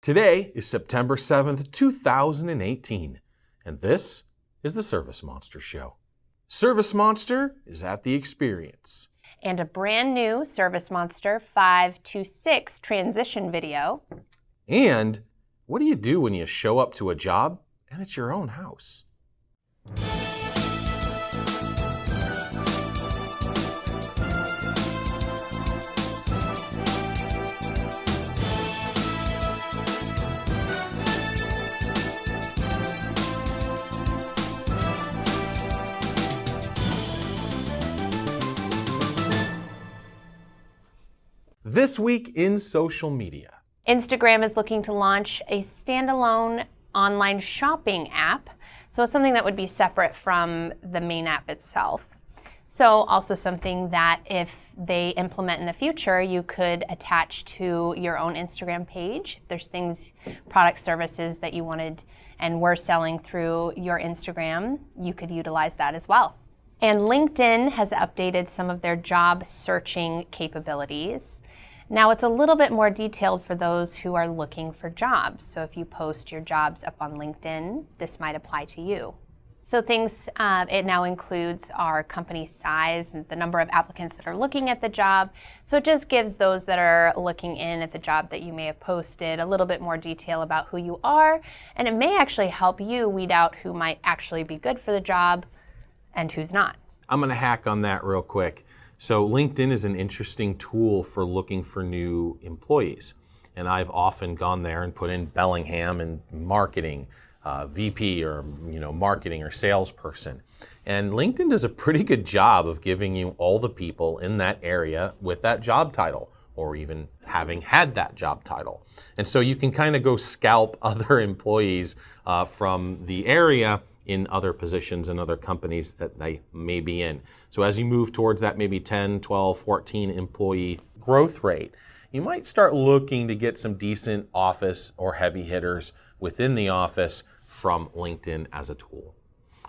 Today is September 7th, 2018, and this is the ServiceMonster Show. ServiceMonster is at the experience. And a brand new ServiceMonster 526 transition video. And what do you do when you show up to a job and it's your own house? This week in social media. Instagram is looking to launch a standalone online shopping app. So it's something that would be separate from the main app itself. So also something that if they implement in the future, you could attach to your own Instagram page. If there's things, product services that you wanted and were selling through your Instagram, you could utilize that as well. And LinkedIn has updated some of their job searching capabilities. Now it's a little bit more detailed for those who are looking for jobs. So if you post your jobs up on LinkedIn, this might apply to you. So things, it now includes our company size and the number of applicants that are looking at the job. So it just gives those that are looking in at the job that you may have posted a little bit more detail about who you are. And it may actually help you weed out who might actually be good for the job and who's not. I'm going to hack on that real quick. So LinkedIn is an interesting tool for looking for new employees. And I've often gone there and put in Bellingham and marketing, VP or marketing or salesperson. And LinkedIn does a pretty good job of giving you all the people in that area with that job title, or even having had that job title. And so you can kind of go scalp other employees from the area in other positions and other companies that they may be in. So as you move towards that maybe 10, 12, 14 employee growth rate, you might start looking to get some decent office or heavy hitters within the office from LinkedIn as a tool.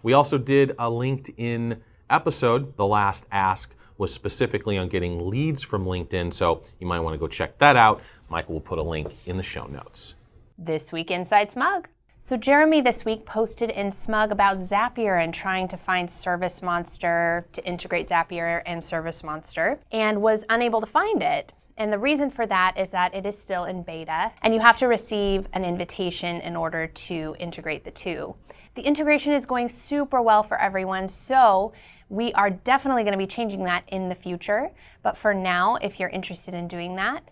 We also did a LinkedIn episode. The last ask was specifically on getting leads from LinkedIn, so you might want to go check that out. Michael will put a link in the show notes. This week inside Smug. So Jeremy this week posted in Smug about Zapier and trying to find ServiceMonster to integrate Zapier and ServiceMonster and was unable to find it. And the reason for that is that it is still in beta and you have to receive an invitation in order to integrate the two. The integration is going super well for everyone, so we are definitely going to be changing that in the future. But for now, if you're interested in doing that,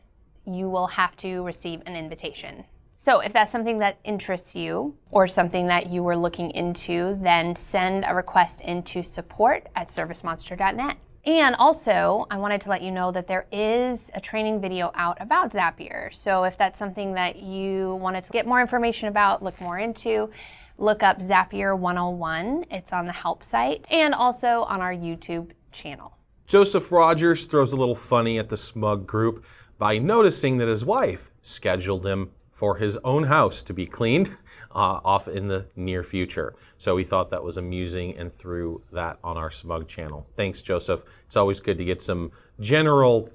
you will have to receive an invitation. So if that's something that interests you or something that you were looking into, then send a request into support@servicemonster.net. And also, I wanted to let you know that there is a training video out about Zapier. So if that's something that you wanted to get more information about, look more into, look up Zapier 101. It's on the help site and also on our YouTube channel. Joseph Rogers throws a little funny at the Smug group by noticing that his wife scheduled him for his own house to be cleaned off in the near future. So we thought that was amusing and threw that on our Smug channel. Thanks, Joseph. It's always good to get some general,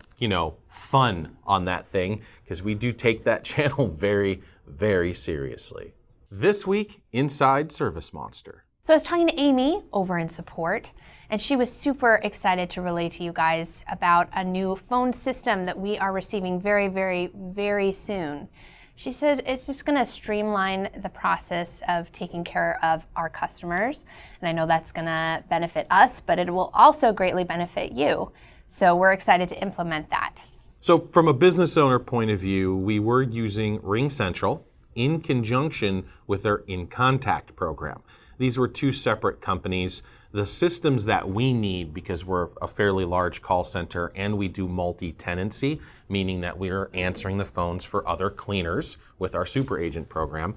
fun on that thing, because we do take that channel very, very seriously. This week, inside ServiceMonster. So I was talking to Amy over in support, and she was super excited to relay to you guys about a new phone system that we are receiving very, very, very soon. She said it's just going to streamline the process of taking care of our customers. And I know that's going to benefit us, but it will also greatly benefit you. So we're excited to implement that. So from a business owner point of view, we were using RingCentral in conjunction with their InContact program. These were two separate companies. The systems that we need, because we're a fairly large call center and we do multi-tenancy, meaning that we're answering the phones for other cleaners with our super agent program,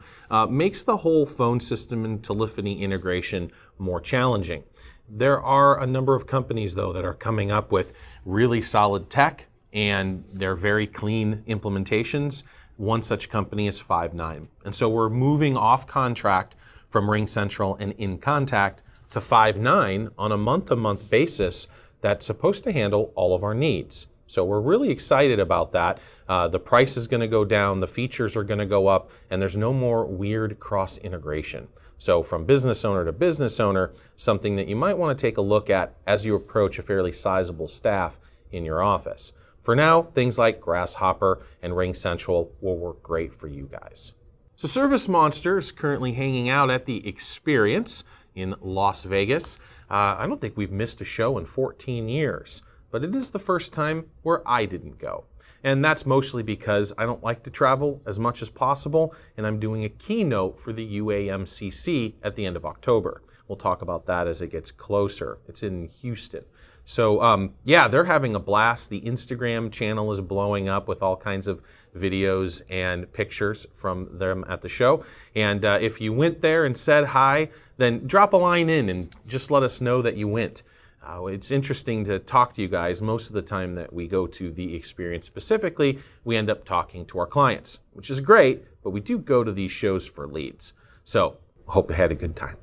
makes the whole phone system and telephony integration more challenging. There are a number of companies, though, that are coming up with really solid tech and they're very clean implementations. One such company is Five9. And so we're moving off contract from RingCentral and InContact to Five9 on a month-to-month basis that's supposed to handle all of our needs. So we're really excited about that. The price is going to go down, the features are going to go up, and there's no more weird cross integration. So from business owner to business owner, something that you might want to take a look at as you approach a fairly sizable staff in your office. For now, things like Grasshopper and RingCentral will work great for you guys. So ServiceMonster is currently hanging out at the Experience in Las Vegas. I don't think we've missed a show in 14 years, but it is the first time where I didn't go. And that's mostly because I don't like to travel as much as possible, and I'm doing a keynote for the UAMCC at the end of October. We'll talk about that as it gets closer. It's in Houston. So yeah, they're having a blast. The Instagram channel is blowing up with all kinds of videos and pictures from them at the show. And if you went there and said hi, then drop a line in and just let us know that you went. It's interesting to talk to you guys. Most of the time that we go to the Experience specifically, we end up talking to our clients, which is great, but we do go to these shows for leads. So hope you had a good time.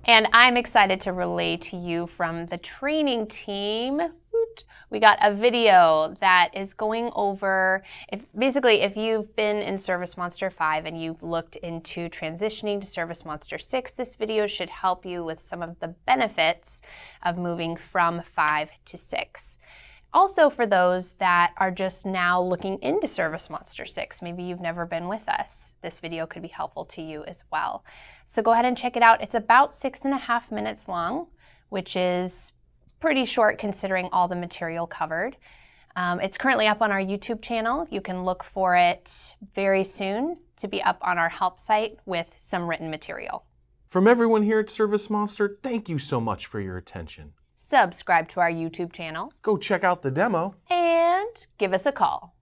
And I'm excited to relay to you from the training team. We got a video that is going over, if you've been in ServiceMonster 5 and you've looked into transitioning to ServiceMonster 6, this video should help you with some of the benefits of moving from 5 to 6. Also for those that are just now looking into ServiceMonster 6, maybe you've never been with us, this video could be helpful to you as well. So go ahead and check it out. It's about 6.5 minutes long, which is pretty short considering all the material covered. It's currently up on our YouTube channel. You can look for it very soon to be up on our help site with some written material. From everyone here at ServiceMonster, thank you so much for your attention. Subscribe to our YouTube channel. Go check out the demo. And give us a call.